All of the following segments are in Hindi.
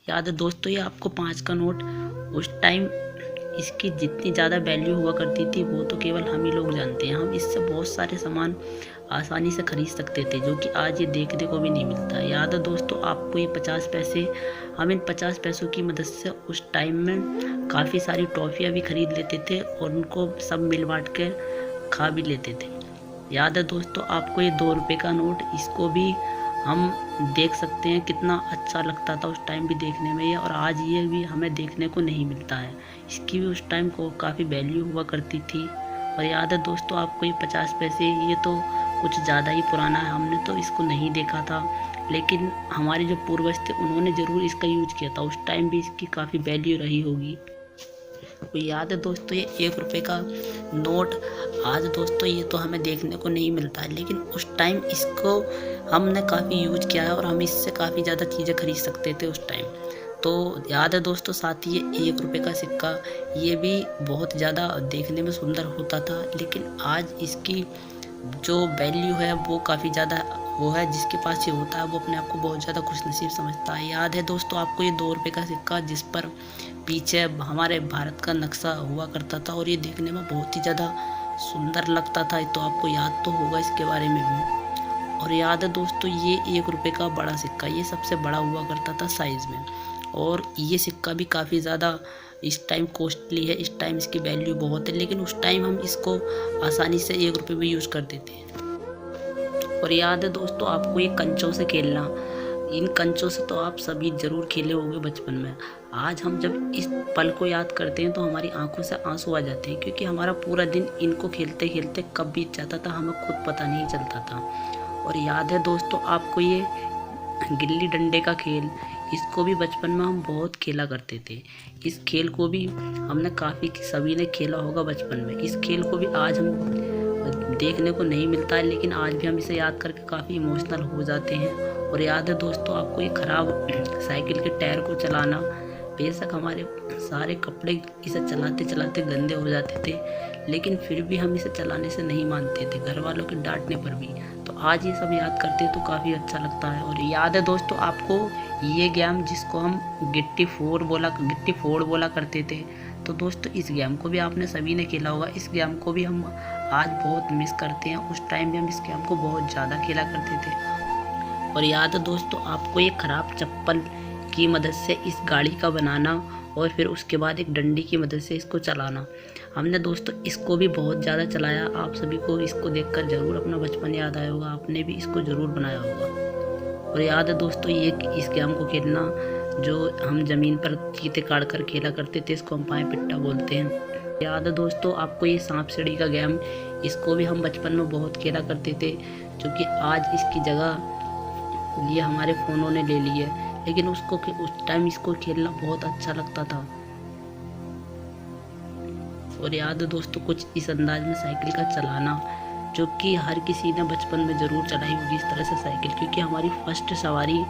याद है दोस्तों, ये आपको 5 का नोट उस टाइम इसकी जितनी ज़्यादा वैल्यू हुआ करती थी वो तो केवल हम ही लोग जानते हैं। हम इससे बहुत सारे सामान आसानी से खरीद सकते थे, जो कि आज ये देखने को भी नहीं मिलता है। याद है दोस्तों आपको ये 50 पैसे, हम इन 50 पैसों की मदद से उस टाइम में काफ़ी सारी टॉफ़ियाँ भी खरीद लेते थे और उनको सब मिल बांट कर खा भी लेते थे। याद है दोस्तों आपको ये 2 रुपये का नोट, इसको भी हम देख सकते हैं कितना अच्छा लगता था उस टाइम भी देखने में ये, और आज ये भी हमें देखने को नहीं मिलता है। इसकी भी उस टाइम को काफ़ी वैल्यू हुआ करती थी। और याद है दोस्तों आपको ये 50 पैसे, ये तो कुछ ज़्यादा ही पुराना है, हमने तो इसको नहीं देखा था, लेकिन हमारे जो पूर्वज थे उन्होंने ज़रूर इसका यूज किया था। उस टाइम भी इसकी काफ़ी वैल्यू रही होगी। तो याद है दोस्तों ये 1 रुपये का नोट, आज दोस्तों ये तो हमें देखने को नहीं मिलता है, लेकिन उस टाइम इसको हमने काफ़ी यूज किया है और हम इससे काफ़ी ज़्यादा चीज़ें खरीद सकते थे उस टाइम। तो याद है दोस्तों, साथ ही ये 1 रुपये का सिक्का, ये भी बहुत ज़्यादा देखने में सुंदर होता था, लेकिन आज इसकी जो वैल्यू है वो काफ़ी ज़्यादा वो है। जिसके पास ये होता है वो अपने आप को बहुत ज़्यादा खुशनसीब समझता है। याद है दोस्तों आपको ये 2 रुपये का सिक्का, जिस पर पीछे हमारे भारत का नक्शा हुआ करता था और ये देखने में बहुत ही ज़्यादा सुंदर लगता था, तो आपको याद तो होगा इसके बारे में भी। और याद है दोस्तों ये 1 रुपये का बड़ा सिक्का, ये सबसे बड़ा हुआ करता था साइज़ में, और ये सिक्का भी काफ़ी ज़्यादा इस टाइम कॉस्टली है। इस टाइम इसकी वैल्यू बहुत है, लेकिन उस टाइम हम इसको आसानी से 1 रुपये में यूज़ करते थे। और याद है दोस्तों आपको ये कंचों से खेलना, इन कंचों से तो आप सभी ज़रूर खेले होंगे बचपन में। आज हम जब इस पल को याद करते हैं तो हमारी आंखों से आंसू आ जाते हैं, क्योंकि हमारा पूरा दिन इनको खेलते खेलते कब बीत जाता था हमें खुद पता नहीं चलता था। और याद है दोस्तों आपको ये गिल्ली डंडे का खेल, इसको भी बचपन में हम बहुत खेला करते थे। इस खेल को भी हमने काफ़ी सभी ने खेला होगा बचपन में। इस खेल को भी आज हम देखने को नहीं मिलता है, लेकिन आज भी हम इसे याद करके काफ़ी इमोशनल हो जाते हैं। और याद है दोस्तों आपको ये ख़राब साइकिल के टायर को चलाना, बेशक हमारे सारे कपड़े इसे चलाते चलाते गंदे हो जाते थे, लेकिन फिर भी हम इसे चलाने से नहीं मानते थे, घर वालों के डांटने पर भी। तो आज ये सब याद करते हैं तो काफ़ी अच्छा लगता है। और याद है दोस्तों आपको ये गेम, जिसको हम गिट्टी फोड़ बोला करते थे, तो दोस्तों इस गेम को भी आपने सभी ने खेला होगा। इस गेम को भी हम आज बहुत मिस करते हैं, उस टाइम भी हम इस गेम को बहुत ज़्यादा खेला करते थे। और याद है दोस्तों आपको ये ख़राब चप्पल की मदद से इस गाड़ी का बनाना, और फिर उसके बाद एक डंडी की मदद से इसको चलाना। हमने दोस्तों इसको भी बहुत ज़्यादा चलाया। आप सभी को इसको देखकर ज़रूर अपना बचपन याद आया होगा, आपने भी इसको ज़रूर बनाया होगा। और याद है दोस्तों ये इस गेम को खेलना, जो हम ज़मीन पर चीते काट कर खेला करते थे, इसको हम पाए पिट्टा बोलते हैं। याद है दोस्तों आपको ये सांप सीढ़ी का गेम, इसको भी हम बचपन में बहुत खेला करते थे, जो कि आज इसकी जगह ये हमारे फ़ोनों ने ले ली है, लेकिन उस टाइम इसको खेलना बहुत अच्छा लगता था। और याद है दोस्तों कुछ इस अंदाज में साइकिल का चलाना, जो कि हर किसी ने बचपन में ज़रूर चलाई होगी इस तरह से साइकिल, क्योंकि हमारी फर्स्ट सवारी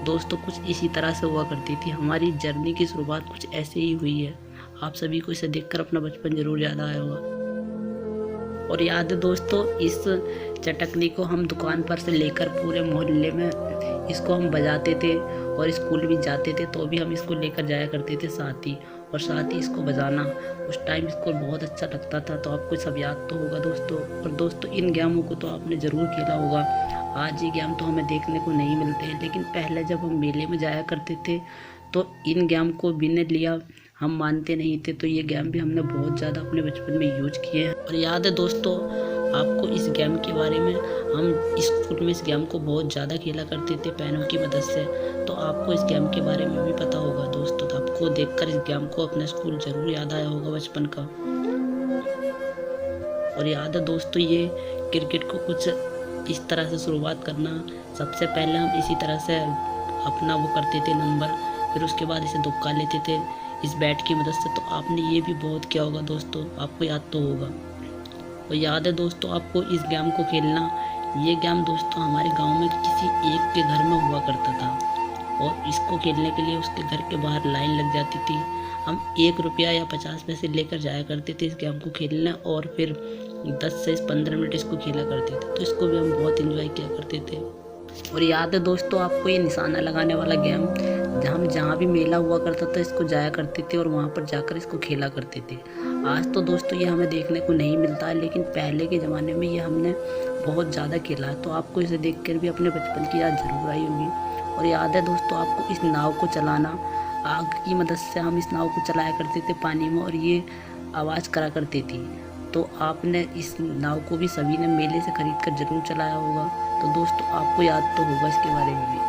दोस्तों कुछ इसी तरह से हुआ करती थी। हमारी जर्नी की शुरुआत कुछ ऐसे ही हुई है। आप सभी को इसे देखकर अपना बचपन ज़रूर याद आया होगा। और याद है दोस्तों इस चटकनी को हम दुकान पर से लेकर पूरे मोहल्ले में इसको हम बजाते थे, और स्कूल भी जाते थे तो भी हम इसको लेकर जाया करते थे साथ ही, और साथ ही इसको बजाना उस टाइम इसको बहुत अच्छा लगता था। तो आपको सब याद तो होगा दोस्तों। और दोस्तों इन गेमों को तो आपने ज़रूर खेला होगा। आज ये गेम तो हमें देखने को नहीं मिलते हैं, लेकिन पहले जब हम मेले में जाया करते थे तो इन गेम को बिना लिया हम मानते नहीं थे। तो ये गेम भी हमने बहुत ज़्यादा अपने बचपन में यूज किए हैं। और याद है दोस्तों आपको इस गेम के बारे में, हम स्कूल में इस गेम को बहुत ज़्यादा खेला करते थे पेनों की मदद से, तो आपको इस गेम के बारे में भी पता होगा दोस्तों। तो आपको देखकर इस गेम को अपना स्कूल ज़रूर याद आया होगा बचपन का। और याद है दोस्तों ये क्रिकेट को कुछ इस तरह से शुरुआत करना, सबसे पहले हम इसी तरह से अपना वो करते थे नंबर, फिर उसके बाद इसे दुक्का लेते थे इस बैट की मदद से। तो आपने ये भी बहुत किया होगा दोस्तों, आपको याद तो होगा। और याद है दोस्तों आपको इस गेम को खेलना, ये गेम दोस्तों हमारे गांव में किसी एक के घर में हुआ करता था, और इसको खेलने के लिए उसके घर के बाहर लाइन लग जाती थी। हम 1 रुपया या 50 पैसे लेकर जाया करते थे इस गेम को खेलने, और फिर 10 से 15 मिनट इसको खेला करते थे। तो इसको भी हम बहुत इंजॉय किया करते थे। और याद है दोस्तों आपको ये निशाना लगाने वाला गेम, हम जहाँ भी मेला हुआ करता था इसको जाया करते थे और वहाँ पर जाकर इसको खेला करते थे। आज तो दोस्तों ये हमें देखने को नहीं मिलता है, लेकिन पहले के ज़माने में ये हमने बहुत ज़्यादा खेला है। तो आपको इसे देखकर भी अपने बचपन की याद ज़रूर आई होगी। और याद है दोस्तों आपको इस नाव को चलाना, आग की मदद से हम इस नाव को चलाया करते थे पानी में और ये आवाज़ करा करती थी। तो आपने इस नाव को भी सभी ने मेले से खरीद कर ज़रूर चलाया होगा। तो दोस्तों आपको याद तो होगा इसके बारे में भी।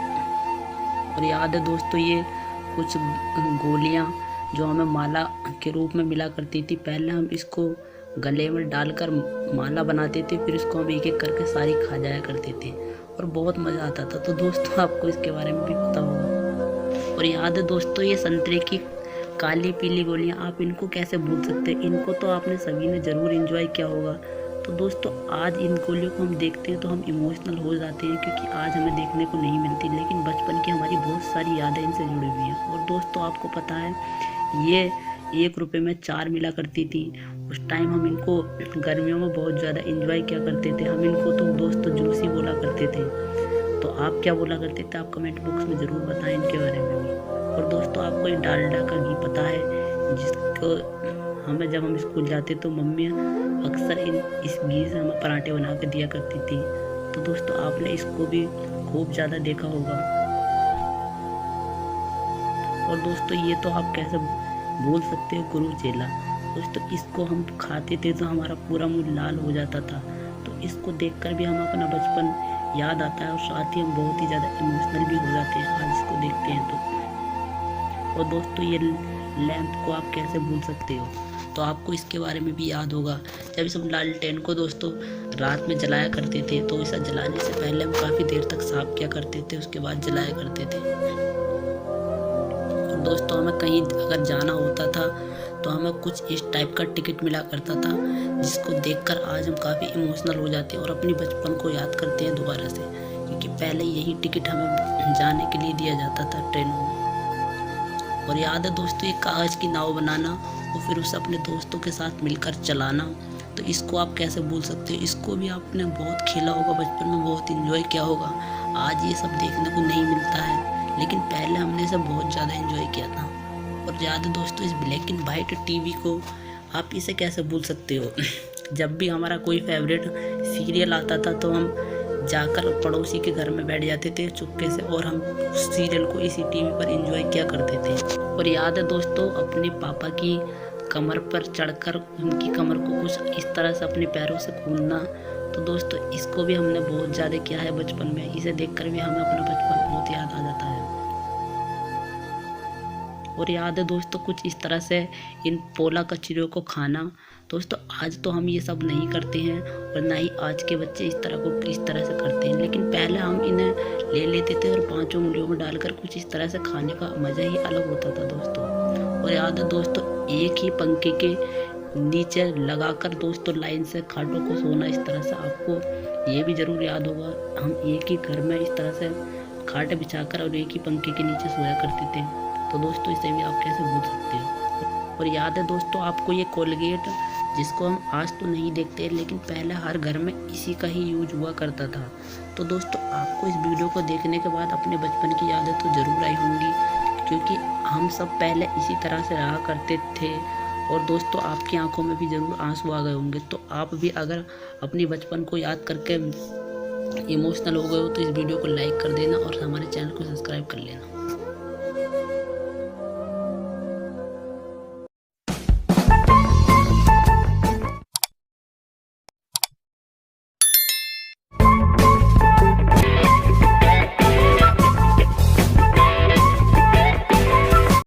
और याद है दोस्तों ये कुछ गोलियां जो हमें माला के रूप में मिला करती थी। पहले हम इसको गले में डालकर माला बनाते थे, फिर इसको हम एक एक करके सारी खा जाया करते थे और बहुत मज़ा आता था। तो दोस्तों आपको इसके बारे में भी पता होगा। और याद है दोस्तों ये संतरे की काली पीली गोलियां, आप इनको कैसे भूल सकते हैं। इनको तो आपने सभी ने ज़रूर एंजॉय किया होगा। तो दोस्तों आज इन गोलियों को हम देखते हैं तो हम इमोशनल हो जाते हैं, क्योंकि आज हमें देखने को नहीं मिलती, लेकिन बचपन की हमारी बहुत सारी यादें इनसे जुड़ी हुई हैं। और दोस्तों आपको पता है ये 1 रुपये में 4 मिला करती थी। उस टाइम हम इनको गर्मियों में बहुत ज़्यादा एंजॉय किया करते थे। हम इनको तो दोस्तों जूस ही बोला करते थे। तो आप क्या बोला करते थे, आप कमेंट बॉक्स में ज़रूर बताएं इनके बारे में भी। और दोस्तों आपको ये डालडा का घी पता है, जिसको हमें जब हम स्कूल जाते तो मम्मी अक्सर इस घी से हमें पराठे बना के दिया करती थी। तो दोस्तों आपने इसको भी खूब ज़्यादा देखा होगा। और दोस्तों ये तो आप कैसे बोल सकते हो गुरु चेला। दोस्तों इसको हम खाते थे तो हमारा पूरा मुंह लाल हो जाता था। तो इसको देखकर भी हम अपना बचपन याद आता है और साथ ही हम बहुत ही ज़्यादा इमोशनल भी हो जाते हैं आज इसको देखते हैं तो। और दोस्तों ये लैंप को आप कैसे भूल सकते हो। तो आपको इसके बारे में भी याद होगा, जब इस लालटेन को दोस्तों रात में जलाया करते थे तो इसे जलाने से पहले हम काफ़ी देर तक साफ किया करते थे, उसके बाद जलाया करते थे। और दोस्तों हमें कहीं अगर जाना होता था तो हमें कुछ इस टाइप का टिकट मिला करता था, जिसको देखकर आज हम काफ़ी इमोशनल हो जाते हैं और अपनी बचपन को याद करते हैं दोबारा से, क्योंकि पहले यही टिकट हमें जाने के लिए दिया जाता था ट्रेनों में। और याद है दोस्तों ये कागज़ की नाव बनाना और फिर उसे अपने दोस्तों के साथ मिलकर चलाना। तो इसको आप कैसे भूल सकते हो। इसको भी आपने बहुत खेला होगा बचपन में, बहुत एंजॉय किया होगा। आज ये सब देखने को नहीं मिलता है, लेकिन पहले हमने इसे बहुत ज़्यादा एंजॉय किया था। और याद है दोस्तों इस ब्लैक एंड वाइट टीवी को आप इसे कैसे भूल सकते हो। जब भी हमारा कोई फेवरेट सीरियल आता था तो हम जाकर पड़ोसी के घर में बैठ जाते थे चुपके से और हम उस सीरियल को इसी टीवी पर एंजॉय किया करते थे। और याद है दोस्तों अपने पापा की कमर पर चढ़कर उनकी कमर को कुछ इस तरह से अपने पैरों से कूदना। तो दोस्तों इसको भी हमने बहुत ज़्यादा किया है बचपन में। इसे देखकर भी हमें अपना बचपन बहुत याद आ जाता है। और याद है दोस्तों कुछ इस तरह से इन पोला कचरियों को खाना। दोस्तों आज तो हम ये सब नहीं करते हैं और ना ही आज के बच्चे इस तरह से करते हैं, लेकिन पहले हम इन्हें ले लेते थे और 5 उंगलियों में डालकर कुछ इस तरह से खाने का मज़ा ही अलग होता था दोस्तों। और याद है दोस्तों एक ही पंखे के नीचे लगाकर दोस्तों लाइन से खाटों को सोना। इस तरह से आपको ये भी ज़रूर याद होगा, हम एक ही घर में इस तरह से खाट बिछाकर और एक ही पंखे के नीचे सोया करते थे। तो दोस्तों इसे भी आप कैसे भूल सकते हो। और याद है दोस्तों आपको ये कोलगेट, जिसको हम आज तो नहीं देखते लेकिन पहले हर घर में इसी का ही यूज हुआ करता था। तो दोस्तों आपको इस वीडियो को देखने के बाद अपने बचपन की यादें तो ज़रूर आई होंगी, क्योंकि हम सब पहले इसी तरह से रहा करते थे। और दोस्तों आपकी आंखों में भी ज़रूर आंसू आ गए होंगे। तो आप भी अगर अपनी बचपन को याद करके इमोशनल हो गए हो तो इस वीडियो को लाइक कर देना और हमारे चैनल को सब्सक्राइब कर लेना।